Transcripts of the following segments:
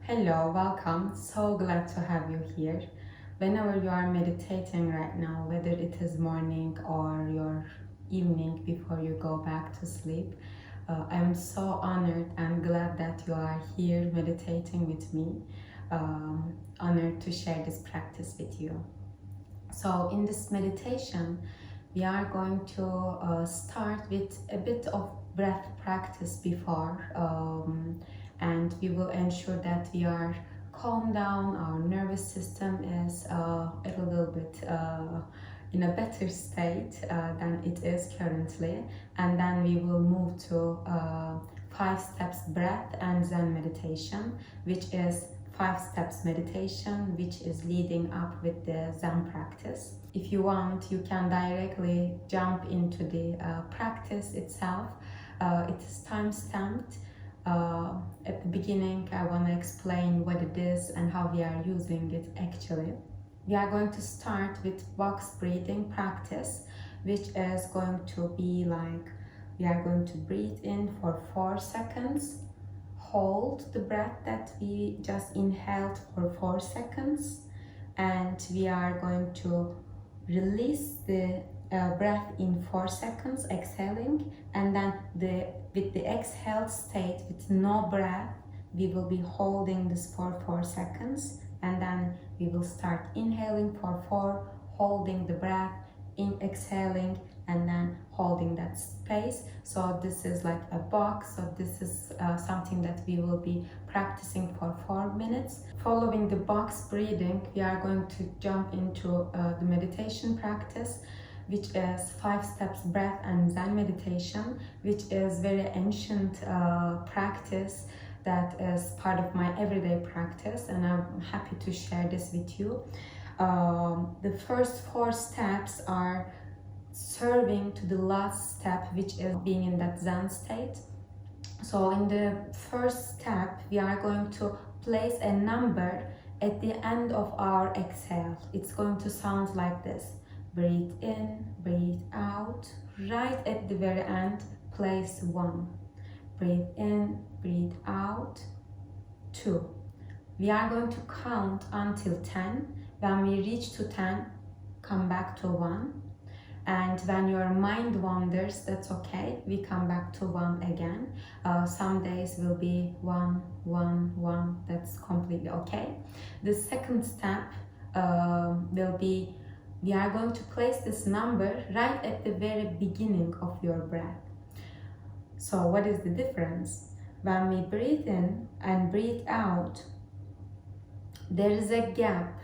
Hello, welcome. So glad to have you here. Whenever you are meditating right now, whether it is morning or your evening before you go back to sleep, I'm so honored and glad that you are here meditating with me. Honored to share this practice with you. So, in this meditation, we are going to start with a bit of breath practice before, and we will ensure that we are calm down, our nervous system is a little bit in a better state than it is currently, and then we will move to 5 steps breath and Zen meditation, which is 5 steps meditation, which is leading up with the Zen practice. If you want, you can directly jump into the practice itself. It is time-stamped. At the beginning, I want to explain what it is and how we are using it actually. We are going to start with box breathing practice, which is going to be like we are going to breathe in for 4 seconds, hold the breath that we just inhaled for 4 seconds, and we are going to release the breath in 4 seconds, exhaling, and then with the exhaled state with no breath, we will be holding this for 4 seconds, and then we will start inhaling for 4, holding the breath, exhaling, and then holding that space. So this is like a box. So this is something that we will be practicing for 4 minutes. Following the box breathing, we are going to jump into the meditation practice, which is 5 steps breath and Zen meditation, which is very ancient practice that is part of my everyday practice, and I'm happy to share this with you. The first 4 steps are serving to the last step, which is being in that Zen state. So in the first step, we are going to place a number at the end of our exhale. It's going to sound like this. Breathe in, breathe out. Right at the very end, place 1. Breathe in, breathe out. 2. We are going to count until 10. When we reach to 10, come back to 1. And when your mind wanders, that's okay. We come back to 1 again. Some days will be 1, 1, 1. That's completely okay. The second step will be, we are going to place this number right at the very beginning of your breath. So what is the difference? When we breathe in and breathe out, there is a gap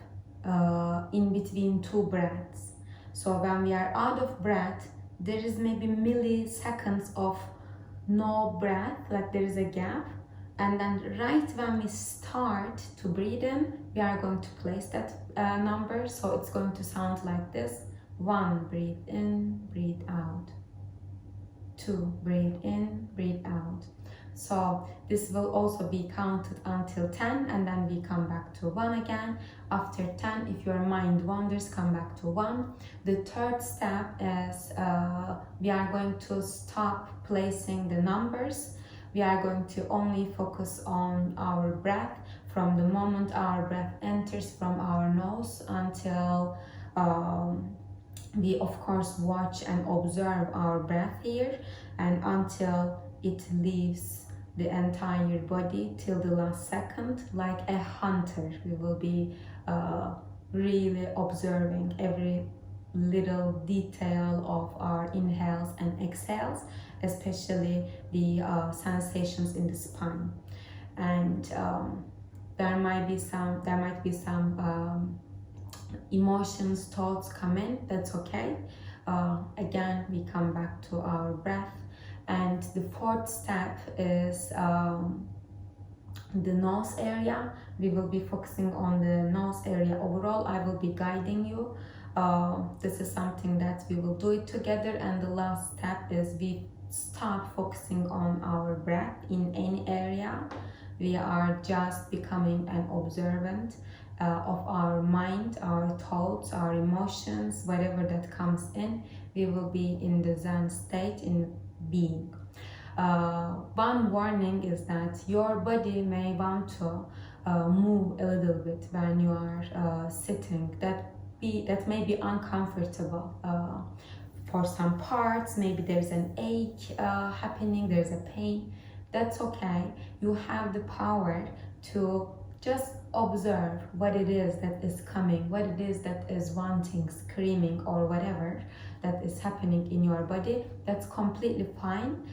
in between 2 breaths. So when we are out of breath, there is maybe milliseconds of no breath, like there is a gap. And then right when we start to breathe in, we are going to place that number. So it's going to sound like this. 1, breathe in, breathe out. 2, breathe in, breathe out. So this will also be counted until 10, and then we come back to 1 again. After 10, if your mind wanders, come back to 1. The third step is we are going to stop placing the numbers. We are going to only focus on our breath from the moment our breath enters from our nose until we of course watch and observe our breath here, and until it leaves the entire body till the last second. Like a hunter, we will be really observing every little detail of our inhales and exhales, especially the sensations in the spine. And there might be some emotions, thoughts come in. That's okay. Again, we come back to our breath. And the fourth step is the nose area. We will be focusing on the nose area overall. I will be guiding you. This is something that we will do it together. And the last step is we stop focusing on our breath in any area. We are just becoming an observant of our mind, our thoughts, our emotions, whatever that comes in. We will be in the Zen state, in being. One warning is that your body may want to move a little bit when you are sitting. That may be uncomfortable. For some parts, maybe there's an ache happening, there's a pain. That's okay. You have the power to just observe what it is that is coming, what it is that is wanting, screaming, or whatever that is happening in your body. That's completely fine.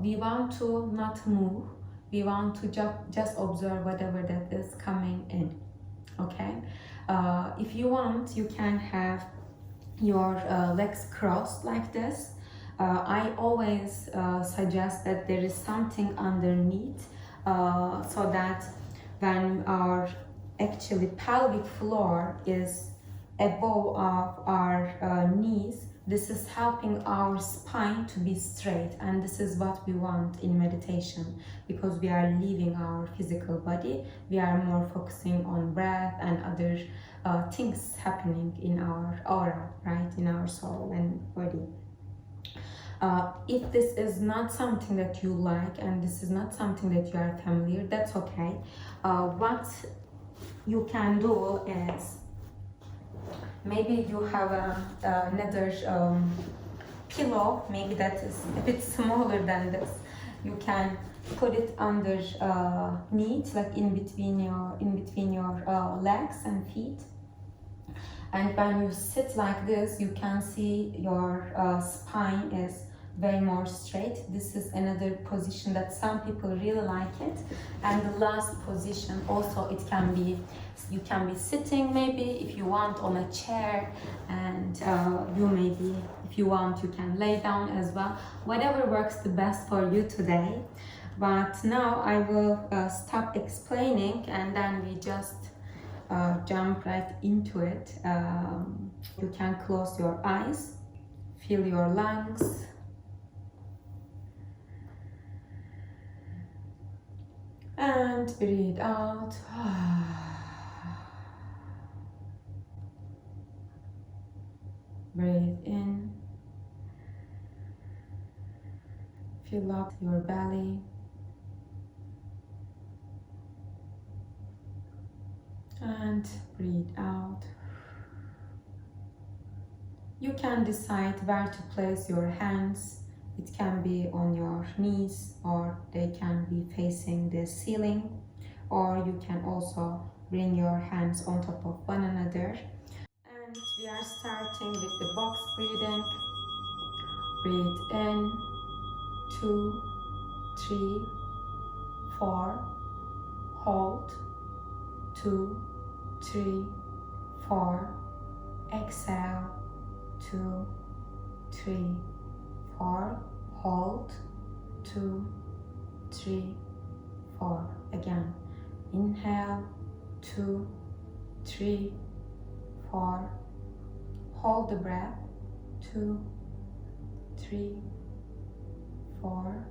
We want to not move. We want to just observe whatever that is coming in. Okay? If you want, you can have your legs crossed like this. I always suggest that there is something underneath so that when our actually pelvic floor is above of our knees, this is helping our spine to be straight, and this is what we want in meditation, because we are leaving our physical body, we are more focusing on breath and other things happening in our aura, right, in our soul and body. If this is not something that you like and this is not something that you are familiar, that's okay. What you can do is, maybe you have another pillow, maybe that is a bit smaller than this. You can put it under knees, like in between your legs and feet. And when you sit like this, you can see your spine is way more straight. This is another position that some people really like it. And the last position also, it can be, you can be sitting maybe if you want on a chair, and you maybe, if you want, you can lay down as well. Whatever works the best for you today. But now I will stop explaining, and then we just jump right into it. You can close your eyes, feel your lungs, and breathe out. Breathe in, fill up your belly, and breathe out. You can decide where to place your hands. It can be on your knees, or they can be facing the ceiling, or you can also bring your hands on top of one another. And we are starting with the box breathing. Breathe in, 2, 3, 4. Hold, 2, 3, 4. Exhale, 2, 3, 4. Hold, 2, 3, 4. Again, inhale, 2, 3, 4. Hold the breath, 2, 3, 4.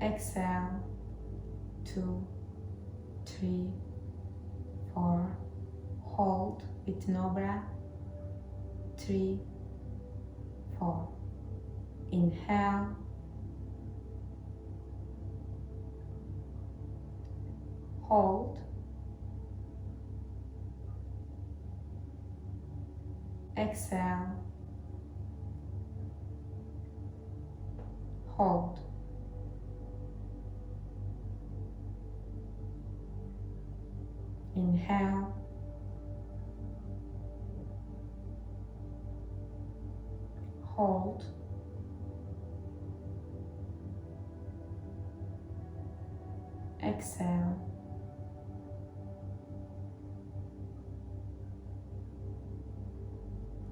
Exhale, 2, 3, 4. Hold with no breath, 3, 4. Inhale, hold, exhale, hold. Inhale, hold, exhale,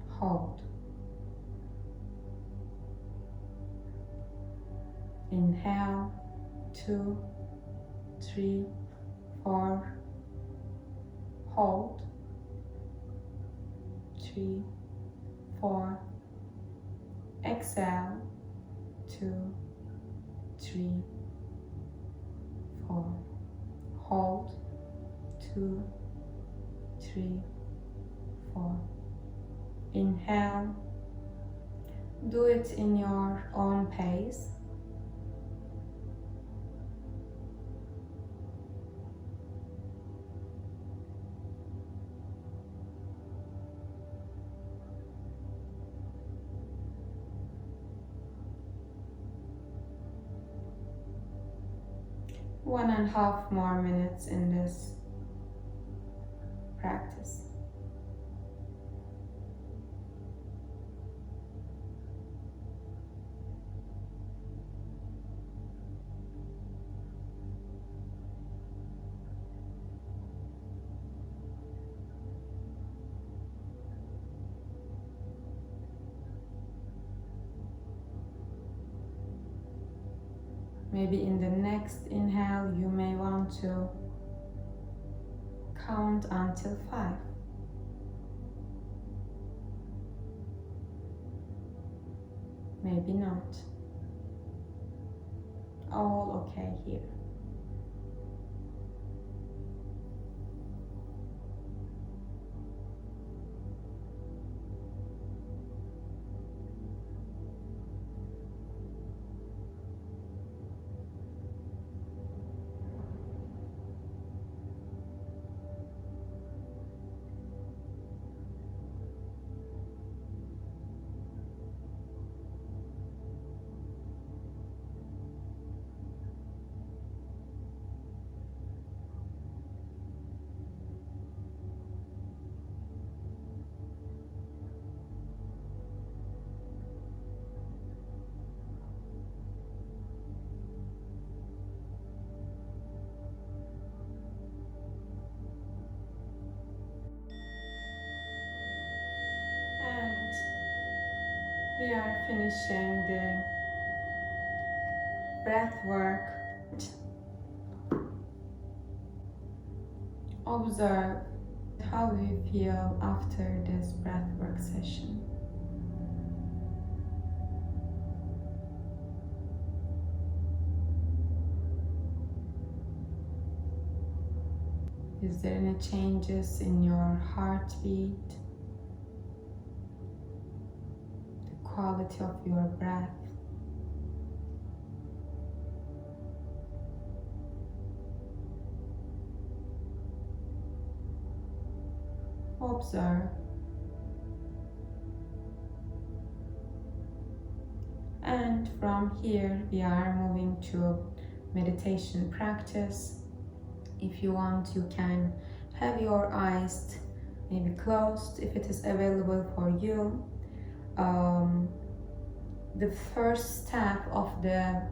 hold. Inhale, 2, 3, 4. Hold, 3, 4. Exhale, 2, 3, 4. Hold, 2, 3, 4. Inhale. Do it in your own pace. 1.5 more minutes in this practice. Maybe in the next inhale, you may want to count until 5. Maybe not. All okay here. And we are finishing the breath work. Observe how you feel after this breath work session. Is there any changes in your heartbeat? The quality of your breath? Observe. And from here we are moving to meditation practice. If you want, you can have your eyes maybe closed if it is available for you. The first step of the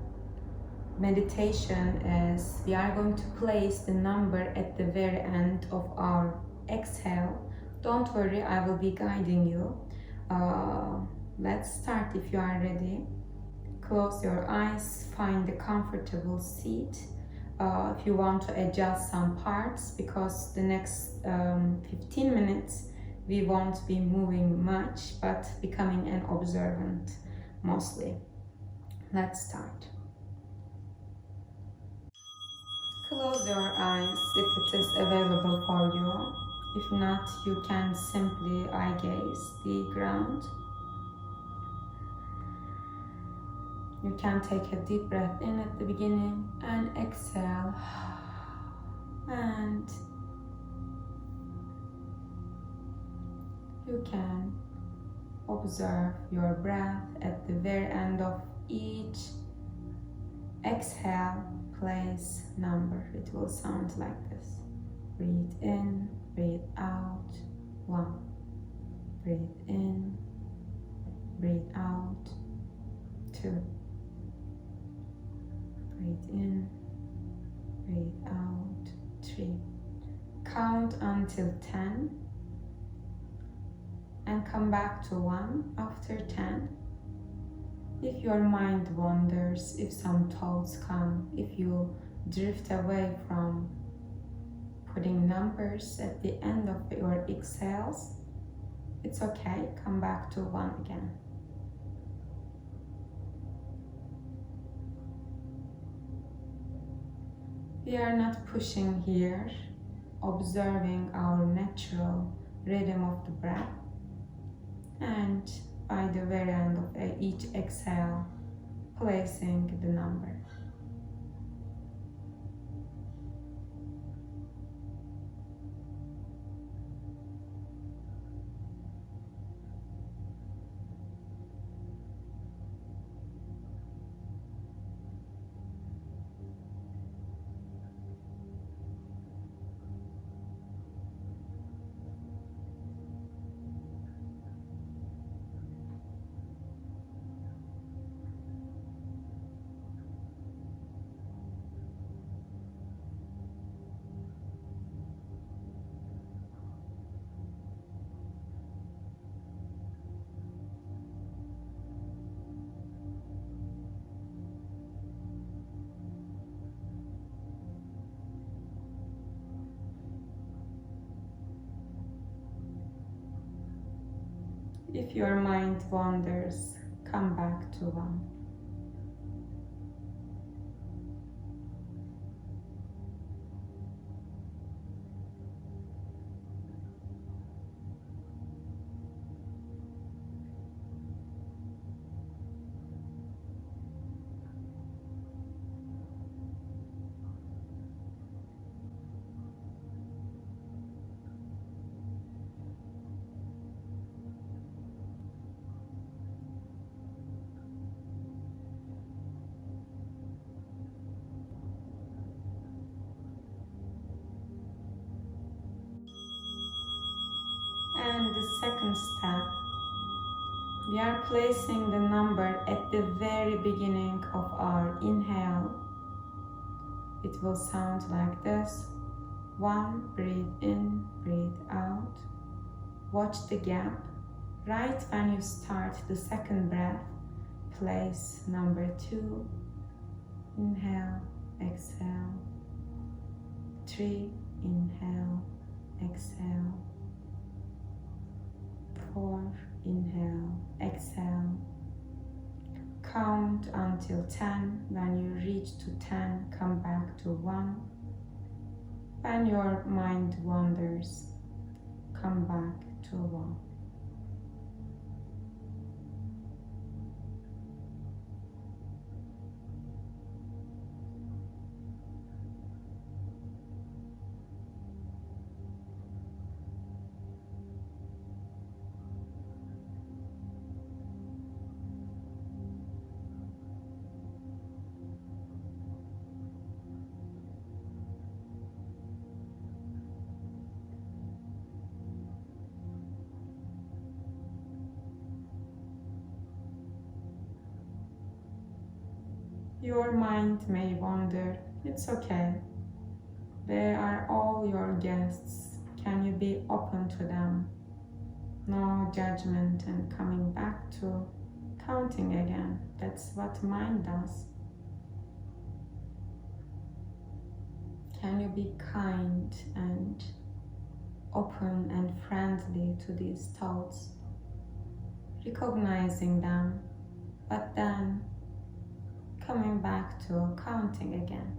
meditation is we are going to place the number at the very end of our exhale. Don't worry, I will be guiding you. Let's start if you are ready. Close your eyes, find a comfortable seat. If you want to adjust some parts, because the next 15 minutes we won't be moving much but becoming an observant mostly. Let's start. Close your eyes if it is available for you. If not, you can simply eye gaze the ground. You can take a deep breath in at the beginning and exhale. And you can observe your breath at the very end of each exhale. Place number. It will sound like this. Breathe in, breathe out. 1. Breathe in, breathe out. 2. Breathe in, breathe out. 3. Count until 10 and come back to 1 after 10. If your mind wanders, if some thoughts come, if you drift away from putting numbers at the end of your exhales, it's okay, come back to 1 again. We are not pushing here, observing our natural rhythm of the breath, and by the very end of each exhale, placing the number. If your mind wanders, come back to one. And the second step, we are placing the number at the very beginning of our inhale. It will sound like this. 1, breathe in, breathe out. Watch the gap. Right when you start the second breath, place number 2. Inhale, exhale. 3, inhale, exhale. 4, inhale, exhale. Count until 10. When you reach to 10, come back to 1. When your mind wanders, come back to 1. Your mind may wander, it's okay. They are all your guests. Can you be open to them? No judgment and coming back to counting again. That's what mind does. Can you be kind and open and friendly to these thoughts? Recognizing them, but then coming back to counting again.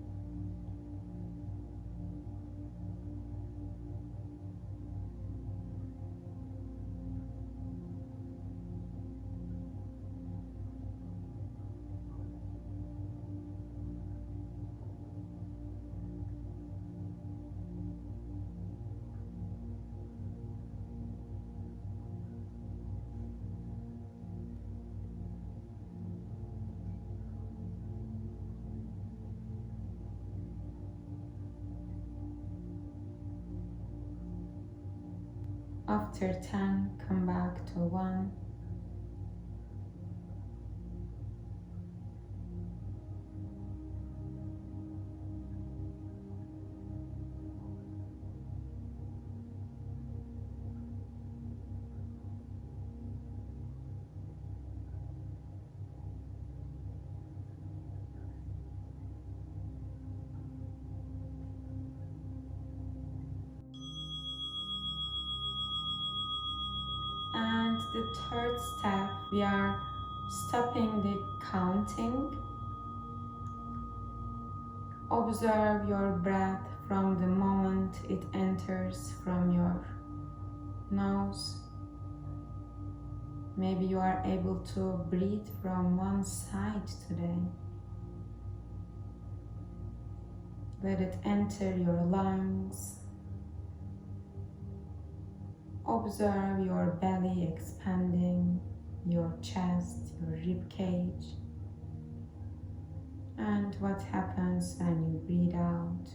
After 10, come back to 1. And the third step, we are stopping the counting. Observe your breath from the moment it enters from your nose. Maybe you are able to breathe from one side today. Let it enter your lungs. Observe your belly expanding, your chest, your rib cage, and what happens when you breathe out.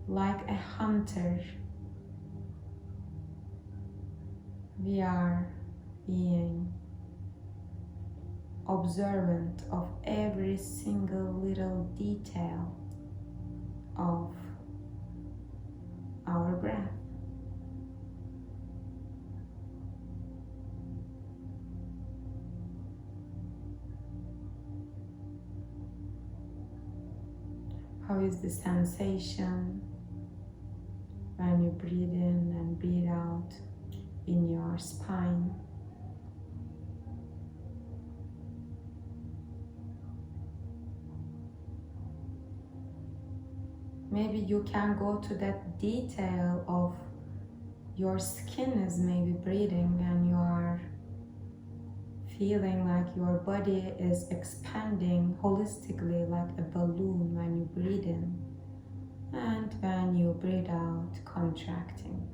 Like a hunter, we are being observant of every single little detail of our breath. How is the sensation when you breathe in and breathe out? in your spine. Maybe you can go to that detail of your skin is maybe breathing and you are feeling like your body is expanding holistically like a balloon when you breathe in, and when you breathe out, contracting.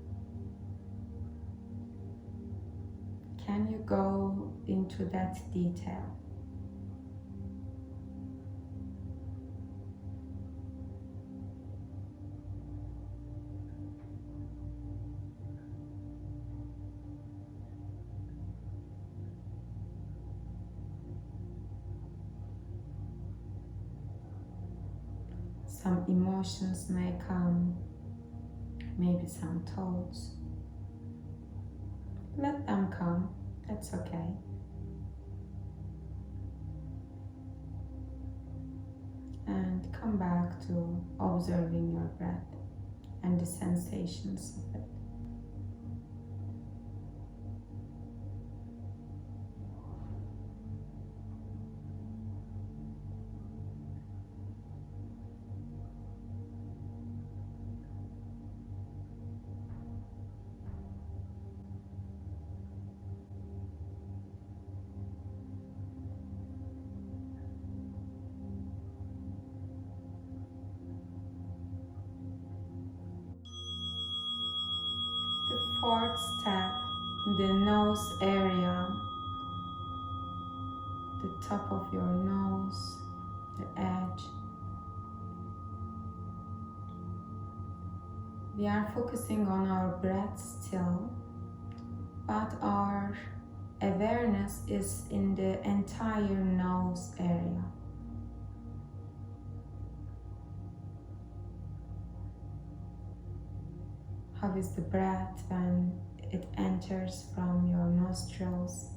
Can you go into that detail? Some emotions may come, maybe some thoughts. Let them come, that's okay. And come back to observing your breath and the sensations of it. The fourth step, the nose area, the top of your nose, the edge. We are focusing on our breath still, but our awareness is in the entire nose area. How is the breath when it enters from your nostrils?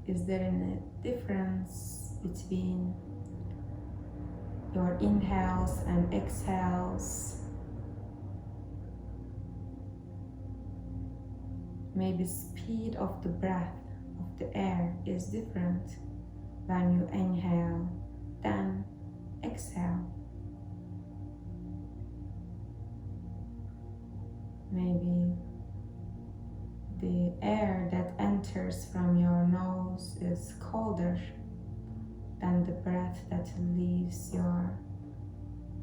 Is there any difference between your inhales and exhales? Maybe speed of the breath of the air is different when you inhale than exhale. Maybe the air that enters from your nose is colder than the breath that leaves your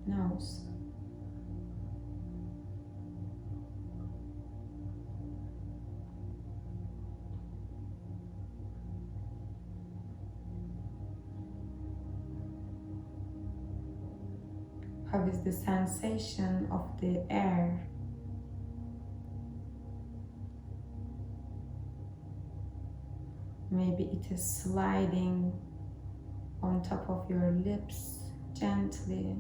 nose. How is the sensation of the air? Maybe it is sliding on top of your lips gently.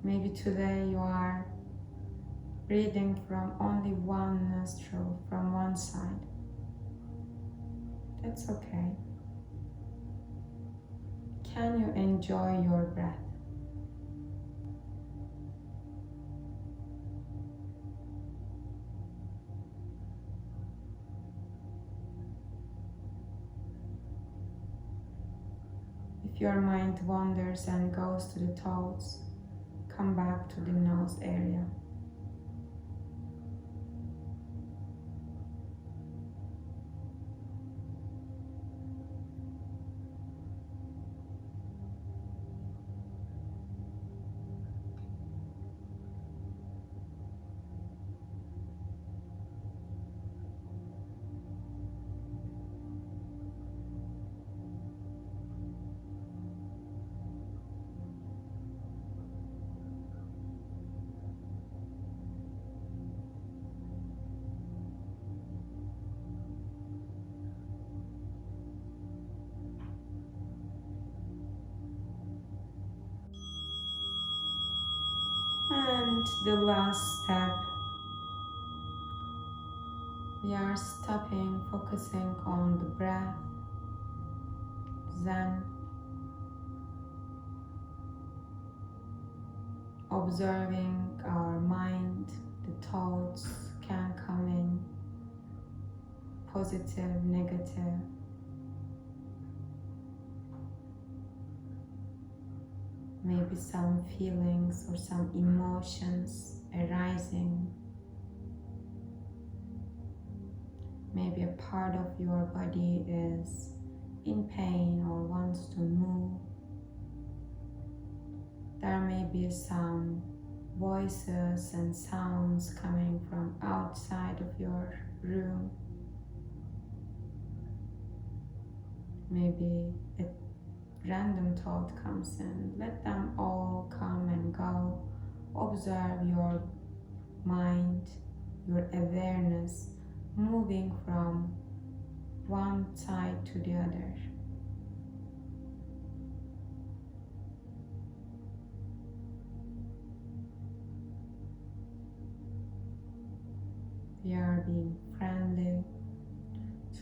Maybe today you are breathing from only one nostril, from one side. That's okay. Can you enjoy your breath? If your mind wanders and goes to the thoughts, come back to the nose area. And the last step, we are stopping, focusing on the breath, Zen. observing our mind. The thoughts can come in, positive, negative. Maybe some feelings or some emotions arising. Maybe a part of your body is in pain or wants to move. There may be some voices and sounds coming from outside of your room. Maybe a random thought comes in. Let them all come and go. Observe your mind, your awareness moving from one side to the other. We are being friendly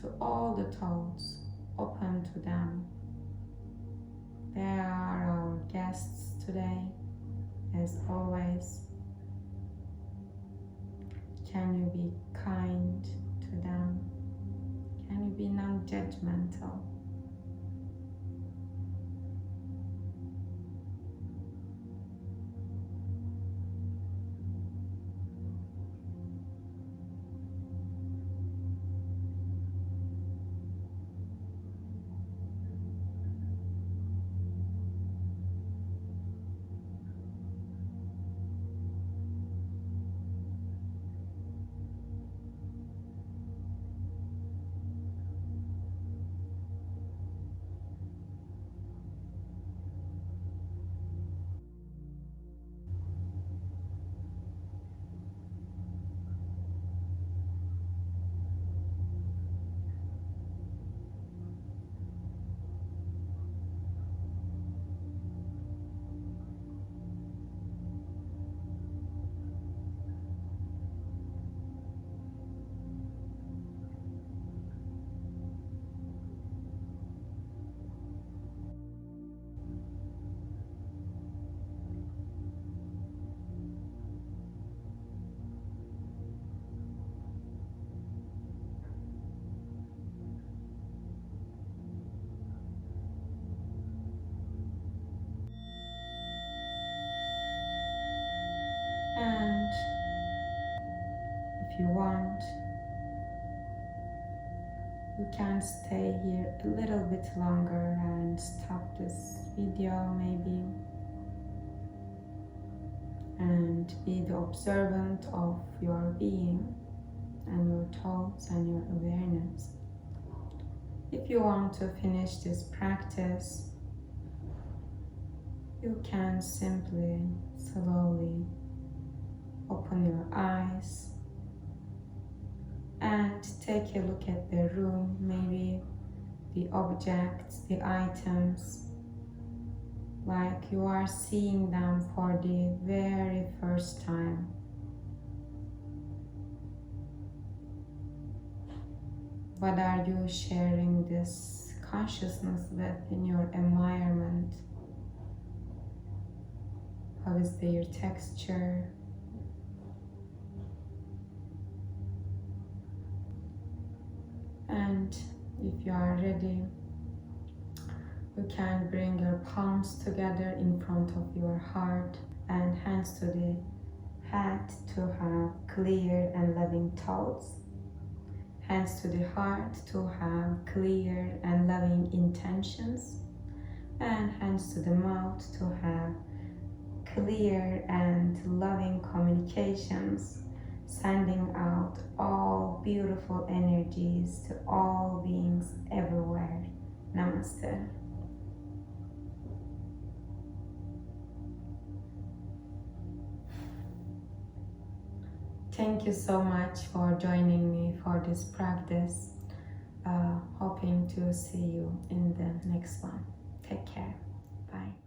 to all the thoughts, open to them. They are our guests today, as always. Can you be kind to them? Can you be non-judgmental? And if you want, you can stay here a little bit longer and stop this video maybe and be the observant of your being and your thoughts and your awareness. If you want to finish this practice, you can simply, slowly open your eyes and take a look at the room, maybe the objects, the items, like you are seeing them for the very first time. What are you sharing this consciousness with in your environment? How is their texture? And if you are ready, you can bring your palms together in front of your heart and hands to the head to have clear and loving thoughts. Hands to the heart to have clear and loving intentions. And hands to the mouth to have clear and loving communications, sending out all beautiful energies to all beings everywhere. Namaste. Thank you so much for joining me for this practice. Hoping to see you in the next one. Take care. Bye.